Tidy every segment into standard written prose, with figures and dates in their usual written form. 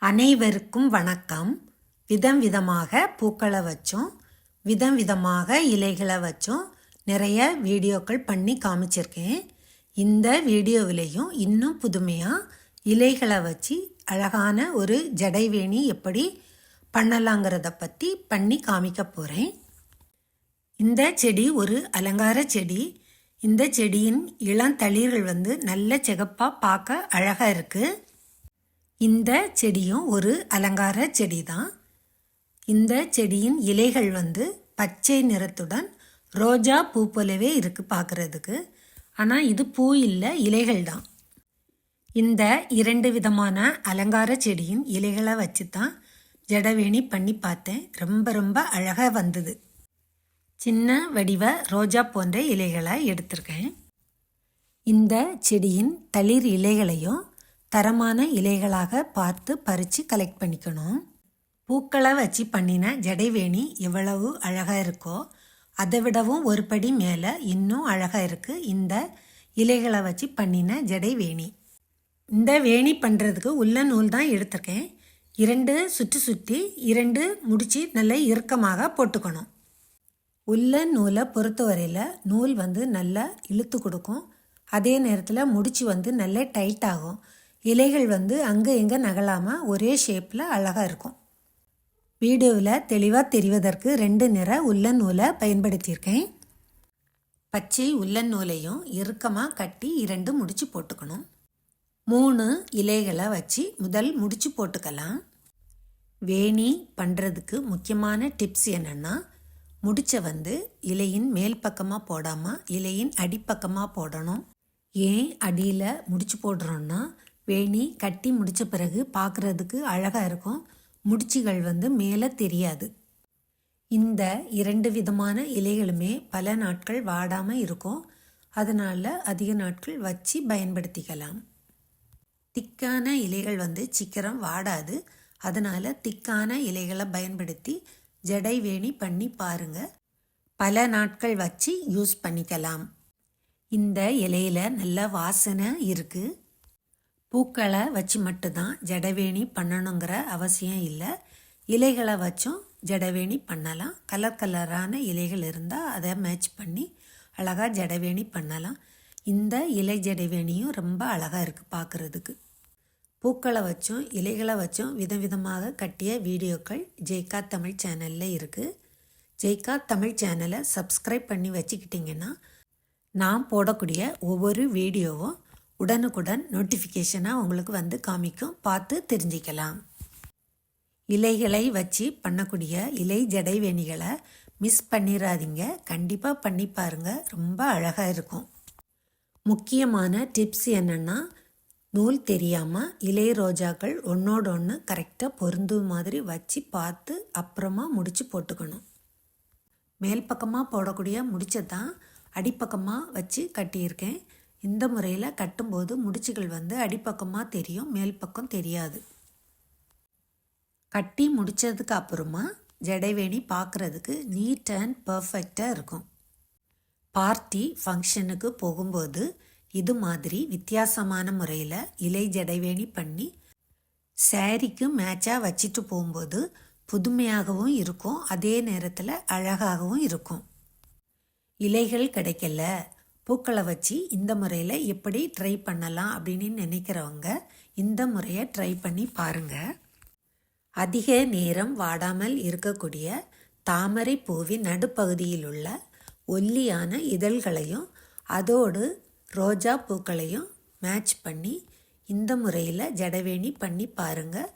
அனைவருக்கும் வணக்கம். விதம் விதமாக பூக்களை வச்சும் விதம் விதமாக இலைகளை வச்சும் நிறைய வீடியோக்கள் பண்ணி காமிச்சிருக்கேன். இந்த வீடியோவிலையும் இன்னும் புதுமையாக இலைகளை வச்சு அழகான ஒரு ஜடைவேணி எப்படி பண்ணலாங்கிறத பற்றி பண்ணி காமிக்க போகிறேன். இந்த செடி ஒரு அலங்கார செடி. இந்த செடியின் இளந்தளிர்கள் நல்ல சிகப்பாக பார்க்க அழகாக இருக்குது. இந்த செடியும் ஒரு அலங்கார செடி தான். இந்த செடியின் இலைகள் பச்சை நிறத்துடன் ரோஜா பூ போலவே இருக்குது பார்க்குறதுக்கு. ஆனால் இது பூ இல்லை, இலைகள் தான். இந்த இரண்டு விதமான அலங்கார செடியின் இலைகளை வச்சு தான் ஜடவேணி பண்ணி பார்த்தேன். ரொம்ப ரொம்ப அழகாக வந்தது. சின்ன வடிவ ரோஜா போன்ற இலைகளை எடுத்திருக்கேன். இந்த செடியின் தளிர் இலைகளையும் தரமான இலைகளாக பார்த்து பறித்து கலெக்ட் பண்ணிக்கணும். பூக்களை வச்சு பண்ணின ஜடைவேணி எவ்வளவு அழகாக இருக்கோ அதை விடவும் ஒரு படி மேலே இன்னும் அழகாக இருக்குது இந்த இலைகளை வச்சு பண்ணின ஜடைவேணி. இந்த வேணி பண்ணுறதுக்கு உள்ள நூல் தான் எடுத்திருக்கேன். 2 சுற்றி 2 முடிச்சு நல்ல இறுக்கமாக போட்டுக்கணும். உள்ள நூலை பொறுத்தவரையில் நூல் நல்லா இழுத்து கொடுக்கும். அதே நேரத்தில் முடிச்சு நல்ல டைட் ஆகும். இலைகள் அங்கே எங்கே நகலாமல் ஒரே ஷேப்பில் அழகாக இருக்கும். வீடியோவில் தெளிவாக தெரிவதற்கு 2 நிற உல்லன் நூலை பயன்படுத்தியிருக்கேன். பச்சை உல்லன் நூலையும் இறுக்கமாக கட்டி 2 முடிச்சு போட்டுக்கணும். 3 இலைகளை வச்சு முதல் முடிச்சு போட்டுக்கலாம். வேணி பண்ணுறதுக்கு முக்கியமான டிப்ஸ் என்னென்னா, முடிச்சை இலையின் மேல் பக்கமாக போடாமல் இலையின் அடிப்பக்கமாக போடணும். ஏன் அடியில் முடிச்சு போடுறோன்னா, வேணி கட்டி முடித்த பிறகு பார்க்குறதுக்கு அழகாக இருக்கும். முடிச்சுகள் மேலே தெரியாது. இந்த 2 விதமான இலைகளுமே பல நாட்கள் வாடாமல் இருக்கும். அதனால் அதிக நாட்கள் வச்சு பயன்படுத்திக்கலாம். திக்கான இலைகள் சீக்கிரம் வாடாது. அதனால் திக்கான இலைகளை பயன்படுத்தி ஜடை வேணி பண்ணி பாருங்கள். பல நாட்கள் வச்சு யூஸ் பண்ணிக்கலாம். இந்த இலையில் நல்ல வாசனை இருக்குது. பூக்களை வச்சு மட்டும்தான் ஜடவேணி பண்ணணுங்கிற அவசியம் இல்லை. இலைகளை வச்சும் ஜடவேணி பண்ணலாம். கலரான இலைகள் இருந்தால் அதை மேட்ச் பண்ணி அழகாக ஜடவேணி பண்ணலாம். இந்த இலை ஜடவேணியும் ரொம்ப அழகாக இருக்குது பார்க்குறதுக்கு. பூக்களை வச்சும் இலைகளை வச்சும் விதவிதமாக கட்டிய வீடியோக்கள் ஜெய்கா தமிழ் சேனலில் இருக்குது. ஜெய்கா தமிழ் சேனலை சப்ஸ்கிரைப் பண்ணி வச்சுக்கிட்டிங்கன்னா நான் போடக்கூடிய ஒவ்வொரு வீடியோவும் உடனுக்குடன் நோட்டிஃபிகேஷனாக உங்களுக்கு காமிக்கும். பார்த்து தெரிஞ்சிக்கலாம். இலைகளை வச்சு பண்ணக்கூடிய இலை ஜடைவேணிகளை மிஸ் பண்ணிடாதீங்க. கண்டிப்பாக பண்ணி பாருங்கள். ரொம்ப அழகாக இருக்கும். முக்கியமான டிப்ஸ் என்னென்னா, நூல் தெரியாமல் இலை ரோஜாக்கள் ஒன்றோடு ஒன்று கரெக்டாக பொருந்தும் மாதிரி வச்சு பார்த்து அப்புறமா முடிச்சு போட்டுக்கணும். மேல் பக்கமாக போடக்கூடிய முடிச்சை தான் அடிப்பக்கமாக வச்சு கட்டியிருக்கேன். இந்த முறையில் கட்டும்போது முடிச்சுகள் அடிப்பக்கமாக தெரியும், மேல் பக்கம் தெரியாது. கட்டி முடித்ததுக்கு அப்புறமா ஜடைவேணி பார்க்குறதுக்கு நீட் அண்ட் பர்ஃபெக்டாக இருக்கும். பார்ட்டி ஃபங்க்ஷனுக்கு போகும்போது இது மாதிரி வித்தியாசமான முறையில் இலை ஜடைவேணி பண்ணி சாரீக்கு மேட்சாக வச்சுட்டு போகும்போது புதுமையாகவும் இருக்கும். அதே நேரத்தில் அழகாகவும் இருக்கும். இலைகள் கிடைக்கல, பூக்களை வச்சு இந்த முறையில் எப்படி ட்ரை பண்ணலாம் அப்படின்னு நினைக்கிறவங்க இந்த முறையை ட்ரை பண்ணி பாருங்கள். அதிக நேரம் வாடாமல் இருக்கக்கூடிய தாமரை பூவின் நடுப்பகுதியில் உள்ள ஒல்லியான இதழ்களையும் அதோடு ரோஜா பூக்களையும் மேட்ச் பண்ணி இந்த முறையில் ஜடவேணி பண்ணி பாருங்கள்.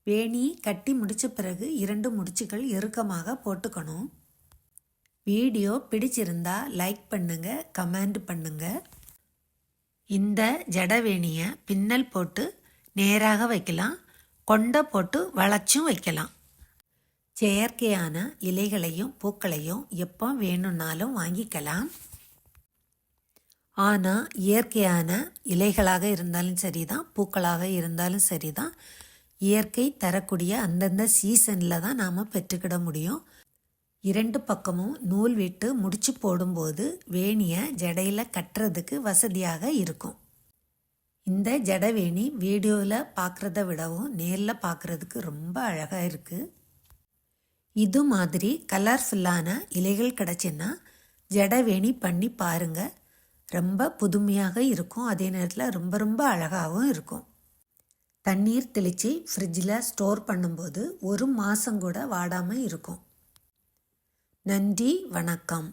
வேணி கட்டி முடித்த பிறகு 2 முடிச்சுகள் இறுக்கமாக போட்டுக்கணும். வீடியோ பிடிச்சிருந்தா லைக் பண்ணுங்கள், கமெண்ட் பண்ணுங்கள். இந்த ஜடவேணியை பின்னல் போட்டு நேராக வைக்கலாம், கொண்டை போட்டு வளைச்சும் வைக்கலாம். செயற்கையான இலைகளையும் பூக்களையும் எப்போ வேணும்னாலும் வாங்கிக்கலாம். ஆனால் இயற்கையான இலைகளாக இருந்தாலும் சரி தான், பூக்களாக இருந்தாலும் சரி தான், இயற்கை தரக்கூடிய அந்தந்த சீசனில் தான் நாம் பெற்றுக்கிட முடியும். 2 பக்கமும் நூல் விட்டு முடிச்சு போடும்போது வேணியை ஜடையில் கட்டுறதுக்கு வசதியாக இருக்கும். இந்த ஜடவேணி வீடியோவில் பார்க்குறத விடவும் நேரில் பார்க்குறதுக்கு ரொம்ப அழகாக இருக்குது. இது மாதிரி கலர்ஃபுல்லான இலைகள் கிடச்சின்னா ஜடவேணி பண்ணி பாருங்கள். ரொம்ப புதுமையாக இருக்கும், அதே நேரத்தில் ரொம்ப ரொம்ப அழகாகவும் இருக்கும். தண்ணீர் தெளித்து ஃப்ரிட்ஜில் ஸ்டோர் பண்ணும்போது 1 மாதம் கூட வாடாமல் இருக்கும். நன்றி, வணக்கம்.